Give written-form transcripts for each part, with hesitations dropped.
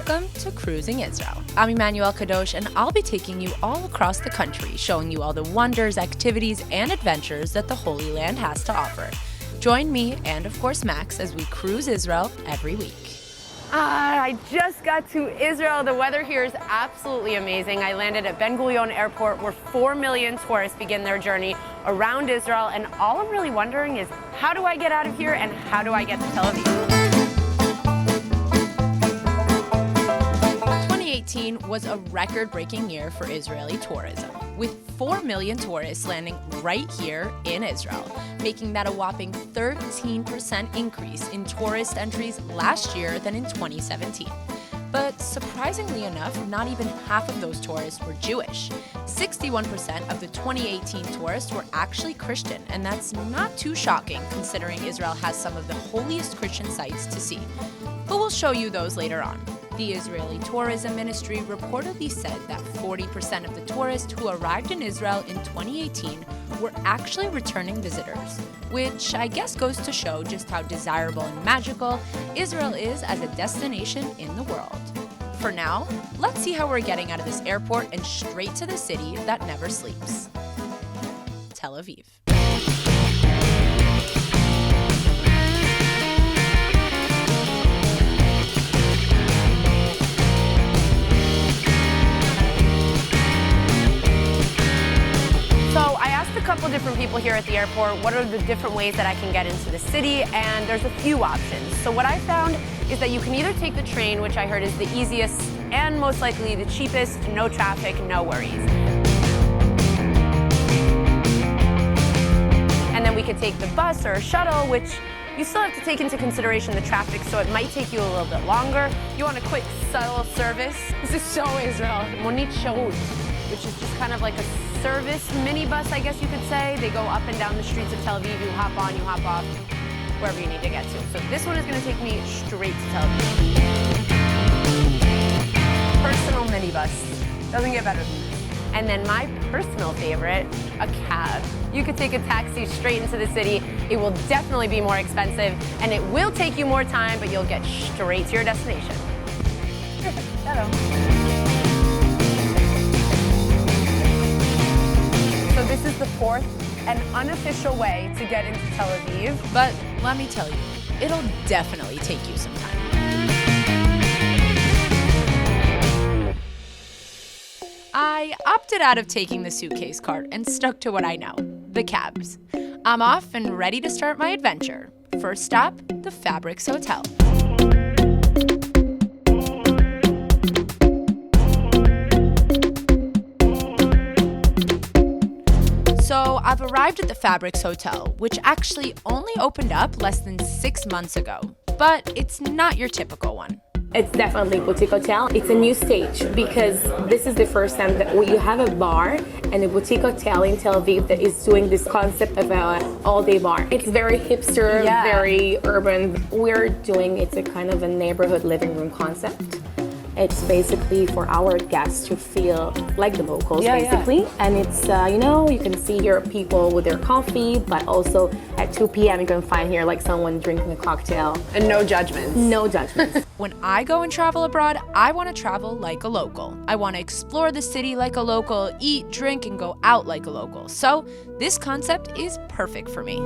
Welcome to Cruising Israel. I'm Emmanuel Kadosh, and I'll be taking you all across the country, showing you all the wonders, activities, and adventures that the Holy Land has to offer. Join me and, of course, Max as we cruise Israel every week. I just got to Israel. The weather here is absolutely amazing. I landed at Ben Gurion Airport where 4 million tourists begin their journey around Israel, and all I'm really wondering is how do I get out of here and how do I get to Tel Aviv? 2018 was a record-breaking year for Israeli tourism, with 4 million tourists landing right here in Israel, making that a whopping 13% increase in tourist entries last year than in 2017. But surprisingly enough, not even half of those tourists were Jewish. 61% of the 2018 tourists were actually Christian, and that's not too shocking considering Israel has some of the holiest Christian sites to see. But we'll show you those later on. The Israeli Tourism Ministry reportedly said that 40% of the tourists who arrived in Israel in 2018 were actually returning visitors, which I guess goes to show just how desirable and magical Israel is as a destination in the world. For now, let's see how we're getting out of this airport and straight to the city that never sleeps. Tel Aviv. Couple different people here at the airport what are the different ways that I can get into the city, and there's a few options. So what I found is that you can either take the train, which I heard is the easiest and most likely the cheapest, no traffic, no worries. And then we could take the bus or a shuttle, which you still have to take into consideration the traffic, so it might take you a little bit longer. You want a quick, subtle service? This is so Israel. Monit Sharut, which is just kind of like a service minibus, I guess you could say. They go up and down the streets of Tel Aviv. You hop on, you hop off, wherever you need to get to. So this one is going to take me straight to Tel Aviv. Personal minibus. Doesn't get better than this. And then my personal favorite, a cab. You could take a taxi straight into the city. It will definitely be more expensive, and it will take you more time, but you'll get straight to your destination. Hello. So this is the fourth and unofficial way to get into Tel Aviv. But let me tell you, it'll definitely take you some time. I opted out of taking the suitcase cart and stuck to what I know, the cabs. I'm off and ready to start my adventure. First stop, the Fabrics Hotel. So I've arrived at the Fabrics Hotel, which actually only opened up less than 6 months ago. But it's not your typical one. It's definitely a boutique hotel. It's a new stage because this is the first time that you have a bar and a boutique hotel in Tel Aviv that is doing this concept of an all-day bar. It's very hipster, very urban. We're doing, it's a kind of a neighborhood living room concept. It's basically for our guests to feel like the locals, basically. And it's, you can see here people with their coffee, but also at 2 p.m. you can find here like someone drinking a cocktail. And no judgments. No judgments. When I go and travel abroad, I want to travel like a local. I want to explore the city like a local, eat, drink, and go out like a local. So this concept is perfect for me.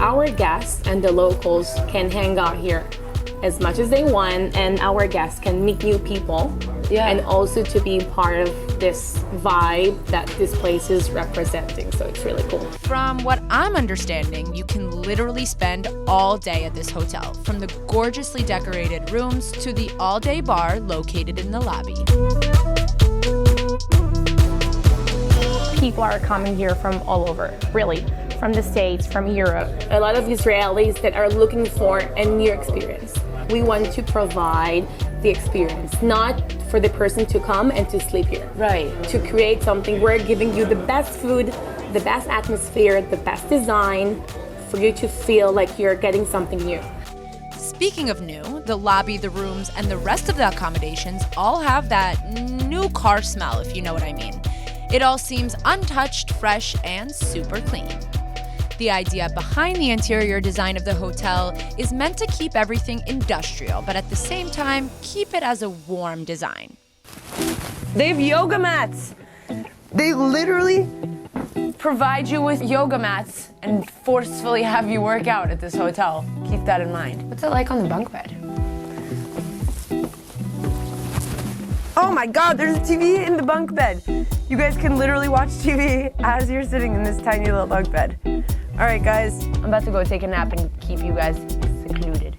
Our guests and the locals can hang out here as much as they want, and our guests can meet new people and also to be part of this vibe that this place is representing. So it's really cool. From what I'm understanding, you can literally spend all day at this hotel, from the gorgeously decorated rooms to the all-day bar located in the lobby. People are coming here from all over, really. From the States, from Europe. A lot of Israelis that are looking for a new experience. We want to provide the experience, not for the person to come and to sleep here. Right. To create something, we're giving you the best food, the best atmosphere, the best design, for you to feel like you're getting something new. Speaking of new, the lobby, the rooms, and the rest of the accommodations all have that new car smell, if you know what I mean. It all seems untouched, fresh, and super clean. The idea behind the interior design of the hotel is meant to keep everything industrial, but at the same time, keep it as a warm design. They have yoga mats. They literally provide you with yoga mats and forcefully have you work out at this hotel. Keep that in mind. What's it like on the bunk bed? Oh my God, there's a TV in the bunk bed. You guys can literally watch TV as you're sitting in this tiny little bunk bed. All right, guys, I'm about to go take a nap and keep you guys secluded.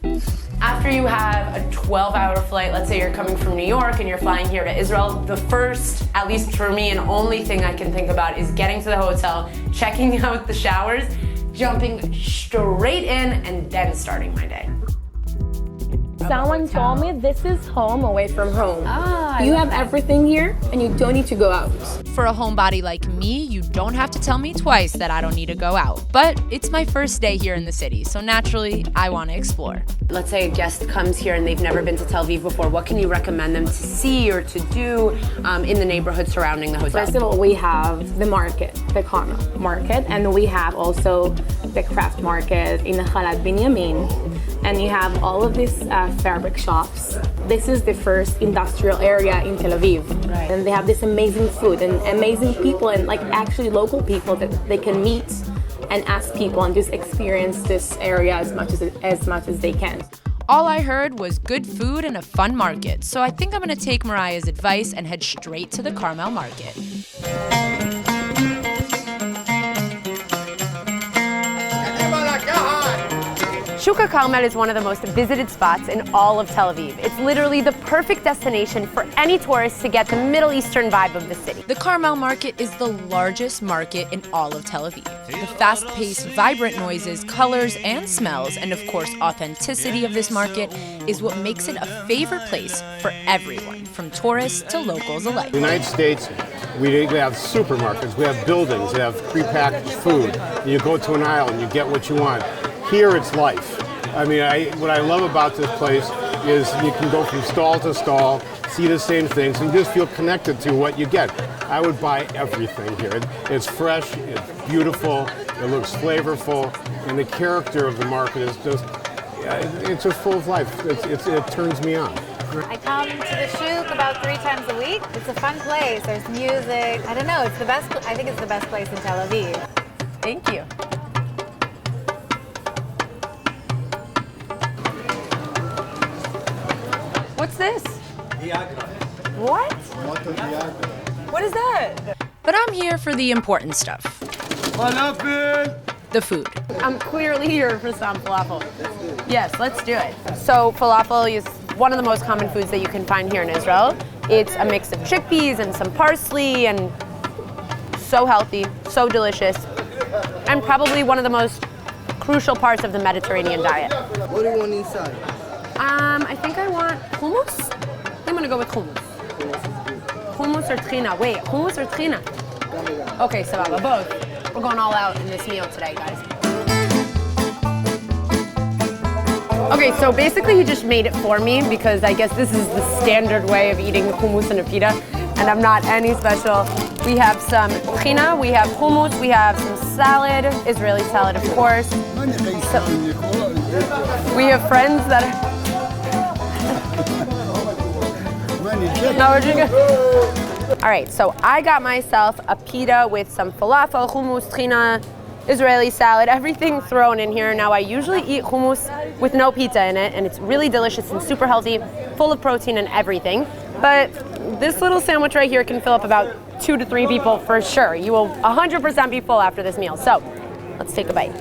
After you have a 12-hour flight, let's say you're coming from New York and you're flying here to Israel, the first, at least for me, and only thing I can think about is getting to the hotel, checking out the showers, jumping straight in, and then starting my day. Someone told me this is home away from home. You have everything here and you don't need to go out. For a homebody like me, you don't have to tell me twice that I don't need to go out. But it's my first day here in the city, so naturally, I want to explore. Let's say a guest comes here and they've never been to Tel Aviv before. What can you recommend them to see or to do in the neighborhood surrounding the hotel? First of all, we have the market, the Carmel market, and we have also the craft market in Chalat Binyamin. And you have all of these fabric shops. This is the first industrial area in Tel Aviv. Right. And they have this amazing food and amazing people and like actually local people that they can meet and ask people and just experience this area as much as they can. All I heard was good food and a fun market, so I think I'm gonna take Mariah's advice and head straight to the Carmel market. Shuka Carmel is one of the most visited spots in all of Tel Aviv. It's literally the perfect destination for any tourist to get the Middle Eastern vibe of the city. The Carmel market is the largest market in all of Tel Aviv. The fast-paced, vibrant noises, colors, and smells, and of course authenticity of this market is what makes it a favorite place for everyone, from tourists to locals alike. In the United States, we have supermarkets, we have buildings, we have prepackaged food. You go to an aisle and you get what you want. Here it's life. I mean, what I love about this place is you can go from stall to stall, see the same things, and just feel connected to what you get. I would buy everything here. It's fresh, it's beautiful, it looks flavorful, and the character of the market is it's just full of life. It turns me on. I come to the Shuk about 3 times a week. It's a fun place. There's music. I don't know. It's the best. I think it's the best place in Tel Aviv. Thank you. What's this? What? What is that? But I'm here for the important stuff. The food. I'm clearly here for some falafel. Yes, let's do it. So falafel is one of the most common foods that you can find here in Israel. It's a mix of chickpeas and some parsley and so healthy, so delicious, and probably one of the most crucial parts of the Mediterranean diet. What do you want inside? I think I want hummus. I'm gonna go with hummus. Hummus or trina? Wait, hummus or trina? Okay, sababa, both. We're going all out in this meal today, guys. Okay, so basically he just made it for me because I guess this is the standard way of eating hummus and a pita, and I'm not any special. We have some trina, we have hummus, we have some salad, Israeli salad, of course. So, we have friends that are... No, we're drinking. All right, so I got myself a pita with some falafel, hummus, trina, Israeli salad, everything thrown in here. Now, I usually eat hummus with no pizza in it, and it's really delicious and super healthy, full of protein and everything. But this little sandwich right here can fill up about 2 to 3 people for sure. You will 100% be full after this meal. So let's take a bite.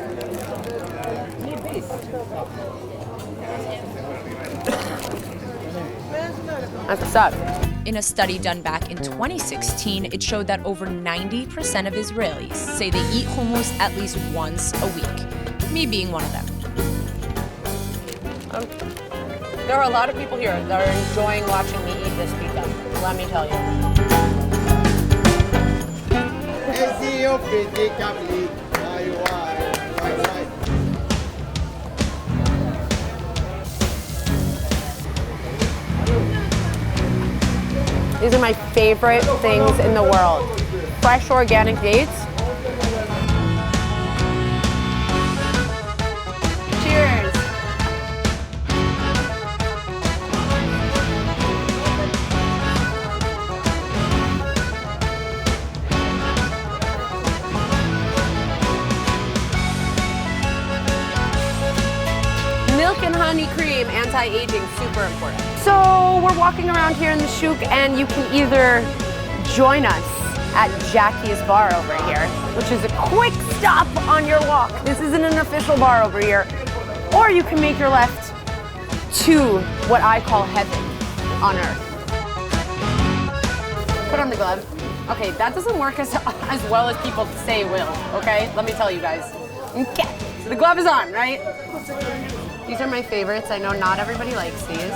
That's what's up. In a study done back in 2016, it showed that over 90% of Israelis say they eat hummus at least once a week, me being one of them. There are a lot of people here that are enjoying watching me eat this pizza, let me tell you. These are my favorite things in the world. Fresh organic dates. honey cream, anti-aging, super important. So we're walking around here in the shuk, and you can either join us at Jackie's bar over here, which is a quick stop on your walk. This isn't an official bar over here. Or you can make your left to what I call heaven on earth. Put on the glove. Okay, that doesn't work as well as people say will, okay? Let me tell you guys. Okay, so the glove is on, right? These are my favorites. I know not everybody likes these.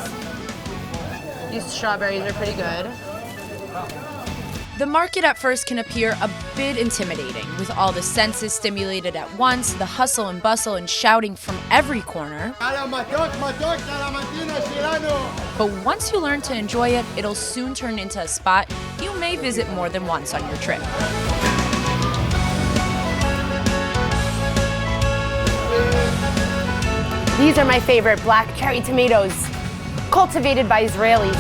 These strawberries are pretty good. The market at first can appear a bit intimidating, with all the senses stimulated at once, the hustle and bustle and shouting from every corner. But once you learn to enjoy it, it'll soon turn into a spot you may visit more than once on your trip. These are my favorite black cherry tomatoes, cultivated by Israelis.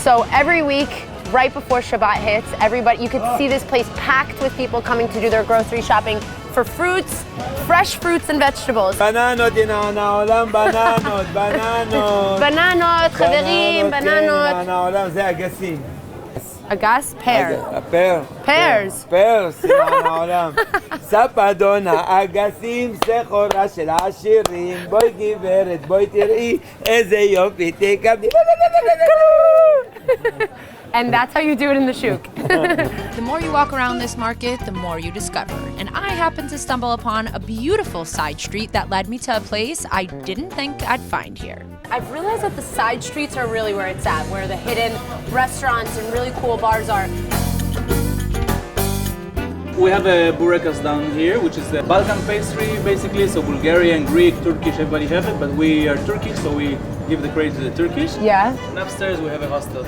So every week, right before Shabbat hits, everybody, you could see this place packed with people coming to do their grocery shopping for fruits, fresh fruits and vegetables. בננות, הנה העולם, בננות, בננות. Bananot, חברים, bananot. הנה העולם, זה אגסים. Agas, pear. פר. Pears. פר, סימן העולם. ספדון האגסים, סחורה של העשירים. בואי גברת, בואי תראי איזה יופי תקבלי. And that's how you do it in the shuk. The more you walk around this market, the more you discover. And I happened to stumble upon a beautiful side street that led me to a place I didn't think I'd find here. I've realized that the side streets are really where it's at, where the hidden restaurants and really cool bars are. We have a burekas down here, which is a Balkan pastry, basically. So Bulgarian, Greek, Turkish, everybody have it. But we are Turkish, so we give the credit to the Turkish. Yeah. And upstairs we have a hostel.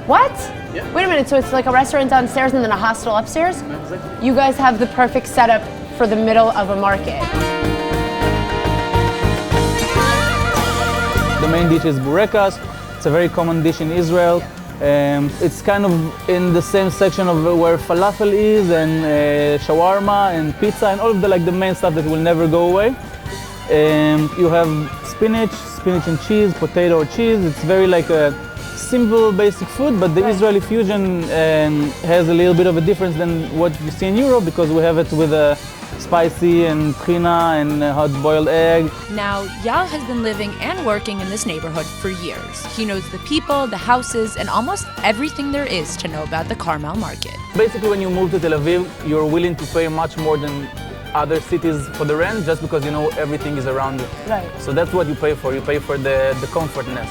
What? Yeah. Wait a minute, so it's like a restaurant downstairs and then a hostel upstairs? Exactly. You guys have the perfect setup for the middle of a market. The main dish is burekas. It's a very common dish in Israel. It's kind of in the same section of where falafel is and shawarma and pizza and all of the main stuff that will never go away. You have spinach and cheese, potato or cheese. It's very like a simple basic food, but the Israeli fusion has a little bit of a difference than what you see in Europe because we have it with a spicy and trina and hard-boiled egg. Now, Yal has been living and working in this neighborhood for years. He knows the people, the houses, and almost everything there is to know about the Carmel market. Basically, when you move to Tel Aviv, you're willing to pay much more than other cities for the rent just because you know everything is around you. Right. So that's what you pay for. You pay for the comfortness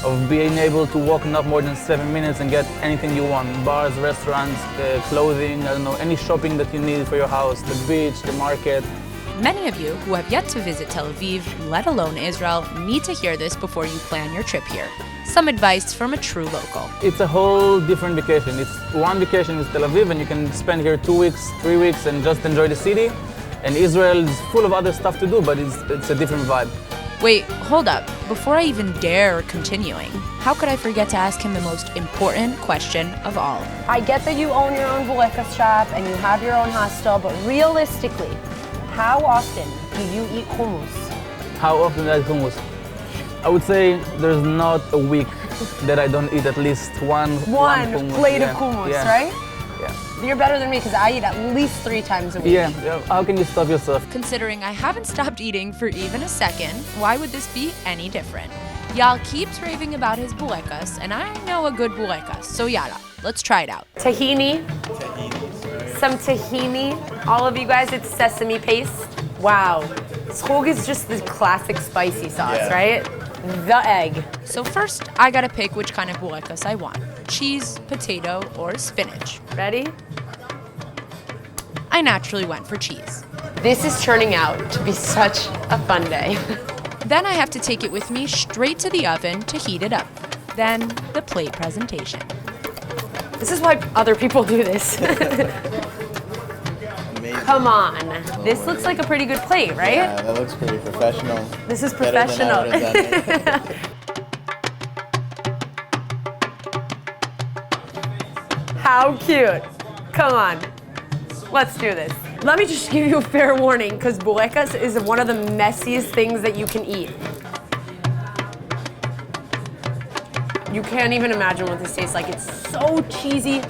of being able to walk not more than 7 minutes and get anything you want. Bars, restaurants, clothing, I don't know, any shopping that you need for your house, the beach, the market. Many of you who have yet to visit Tel Aviv, let alone Israel, need to hear this before you plan your trip here. Some advice from a true local. It's a whole different vacation. It's one vacation is Tel Aviv and you can spend here 2 weeks, 3 weeks and just enjoy the city. And Israel is full of other stuff to do, but it's a different vibe. Wait, hold up. Before I even dare continuing, how could I forget to ask him the most important question of all? I get that you own your own bulekas shop and you have your own hostel, but realistically, how often do you eat hummus? How often do I eat hummus? I would say there's not a week that I don't eat at least one hummus. Plate of hummus, right? Yeah. You're better than me because I eat at least 3 times a week. Yeah, how can you stop yourself? Considering I haven't stopped eating for even a second, why would this be any different? Yal keeps raving about his bulekas, and I know a good bulekas, so yalla, let's try it out. Tahini. Some tahini. All of you guys, it's sesame paste. Wow. Schog is just the classic spicy sauce, right? The egg. So first, I gotta pick which kind of bulekas I want. Cheese, potato, or spinach. Ready? I naturally went for cheese. This is turning out to be such a fun day. Then I have to take it with me straight to the oven to heat it up. Then the plate presentation. This is why other people do this. Come on. This looks like a pretty good plate, right? Yeah, that looks pretty professional. This is Better than I professional. would have done it. How cute. Come on. Let's do this. Let me just give you a fair warning, because burekas is one of the messiest things that you can eat. You can't even imagine what this tastes like. It's so cheesy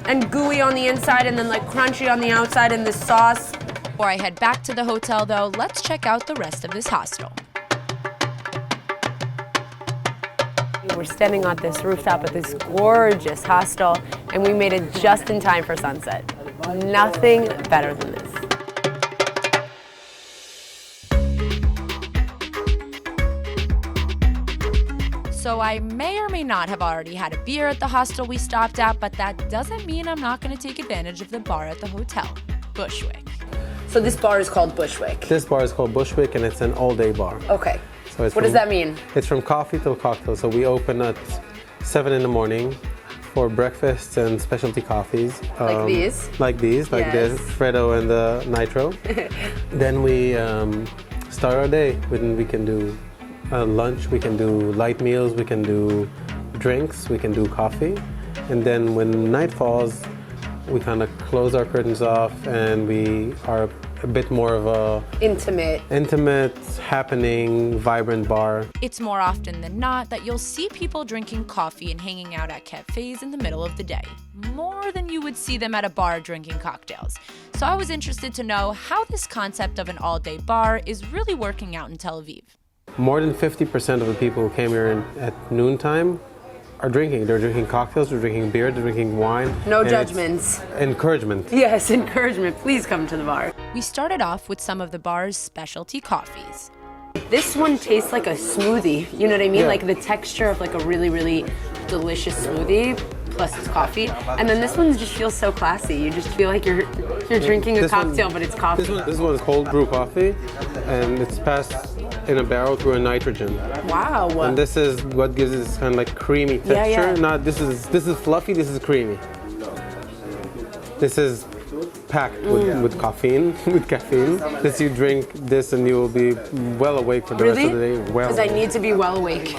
and gooey on the inside and then like crunchy on the outside in this sauce. Before I head back to the hotel though, let's check out the rest of this hostel. We're standing on this rooftop at this gorgeous hostel, and we made it just in time for sunset. Nothing better than this. So I may or may not have already had a beer at the hostel we stopped at, but that doesn't mean I'm not going to take advantage of the bar at the hotel, Bushwick. So this bar is called Bushwick. This bar is called Bushwick, and it's an all-day bar. Okay. So it's what does that mean? It's from coffee till cocktail. So we open at 7 in the morning for breakfast and specialty coffees. Like these? Like these, like Yes. the Freddo and the Nitro. Then we start our day. We can do lunch, we can do light meals, we can do drinks, we can do coffee. And then when night falls, we kind of close our curtains off and we are a bit more of a Intimate, happening, vibrant bar. It's more often than not that you'll see people drinking coffee and hanging out at cafes in the middle of the day, more than you would see them at a bar drinking cocktails. So I was interested to know how this concept of an all-day bar is really working out in Tel Aviv. More than 50% of the people who came here at noontime are drinking. They're drinking cocktails, they're drinking beer, they're drinking wine. no and it's judgments. Encouragement. Yes, encouragement. Please come to the bar. We started off with some of the bar's specialty coffees. This one tastes like a smoothie. You know what I mean? Yeah. Like the texture of like a really, really delicious smoothie. Plus it's coffee. And then this one just feels so classy. You just feel like you're drinking a This one- cocktail, but it's coffee. This one is cold brew coffee, and it's passed in a barrel through a nitrogen. Wow. And this is what gives it this kind of like creamy texture. Yeah. Not this is fluffy. This is creamy. This is packed with caffeine. With caffeine. This you drink this and you will be well awake for the rest of the day. Well. Because I need to be well awake.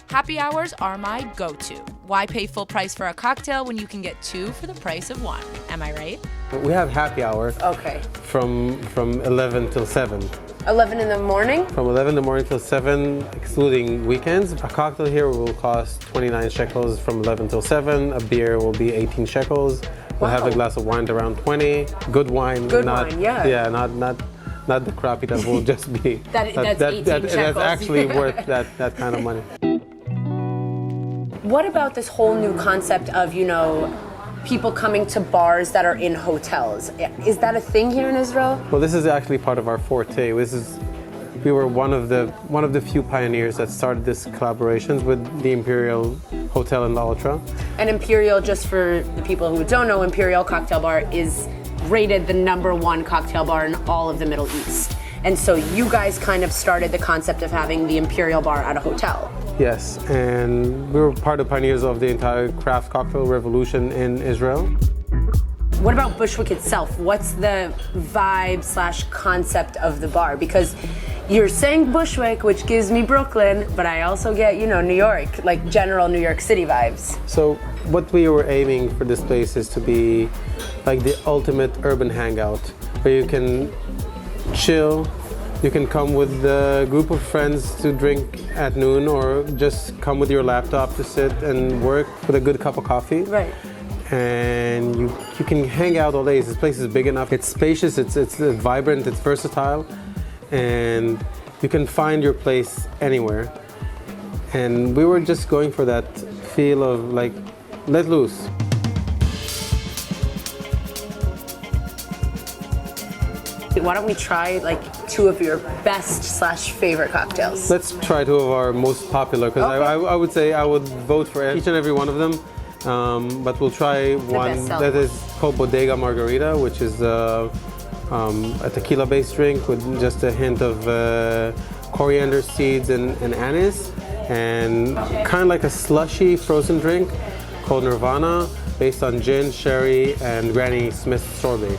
Happy hours are my go-to. Why pay full price for a cocktail when you can get two for the price of one? Am I right? We have happy hour Okay. from 11 till 7. 11 in the morning? From 11 in the morning till 7, excluding weekends. A cocktail here will cost 29 shekels from 11 till 7. A beer will be 18 shekels. We'll have a glass of wine around 20. Good wine. Good not, wine, yeah. Yeah, not the crappy that will just be. That's 18 that's shekels. actually worth that kind of money. What about this whole new concept of, people coming to bars that are in hotels? Is that a thing here in Israel? Well, this is actually part of our forte. We were one of the few pioneers that started this collaborations with the Imperial Hotel in La Ultra. And Imperial, just for the people who don't know, Imperial Cocktail Bar is rated the #1 cocktail bar in all of the Middle East. And so you guys kind of started the concept of having the Imperial Bar at a hotel. Yes, and we were part of pioneers of the entire craft cocktail revolution in Israel. What about Bushwick itself? What's the vibe/concept of the bar? Because you're saying Bushwick, which gives me Brooklyn, but I also get, New York, like general New York City vibes. So what we were aiming for this place is to be like the ultimate urban hangout, where you can chill, you can come with a group of friends to drink at noon, or just come with your laptop to sit and work with a good cup of coffee. Right. And you can hang out all day. This place is big enough. It's spacious, it's vibrant, it's versatile, and you can find your place anywhere. And we were just going for that feel of like, let loose. Why don't we try like two of your best/favorite cocktails? Let's try two of our most popular, because Okay. I would say I would vote for each and every one of them. But we'll try one bestseller. that is called Bodega Margarita, which is a tequila-based drink with just a hint of coriander seeds and anise, and kind of like a slushy frozen drink called Nirvana, based on gin, sherry, and Granny Smith sorbet.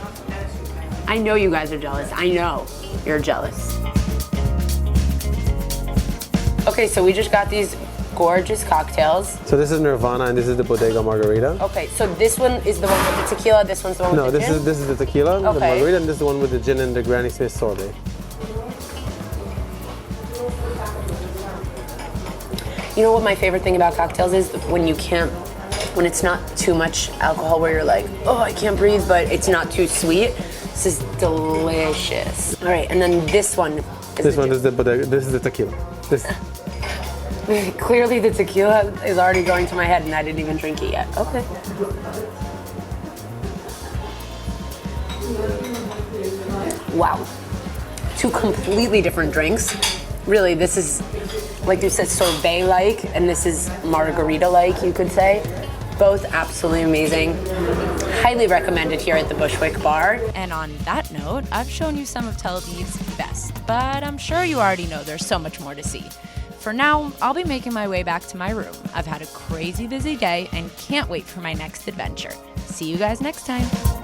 I know you guys are jealous. I know you're jealous. Okay, so we just got these gorgeous cocktails. So this is Nirvana and this is the Bodega Margarita. Okay, so this one is the one with the tequila, this one's the one No, with the this gin? is the tequila, the Okay. margarita, and this is the one with the gin and the Granny Smith sorbet. You know what my favorite thing about cocktails is? When it's not too much alcohol where you're like, oh, I can't breathe, but it's not too sweet. This is delicious. All right, and then this one is The Bodega, this is the tequila. This. Clearly the tequila is already going to my head and I didn't even drink it yet. Okay. Wow. Two completely different drinks. Really, this is, like you said, sorbet-like, and this is margarita-like, you could say. Both absolutely amazing. Highly recommended here at the Bushwick Bar. And on that note, I've shown you some of Tel Aviv's best, but I'm sure you already know there's so much more to see. For now, I'll be making my way back to my room. I've had a crazy busy day and can't wait for my next adventure. See you guys next time.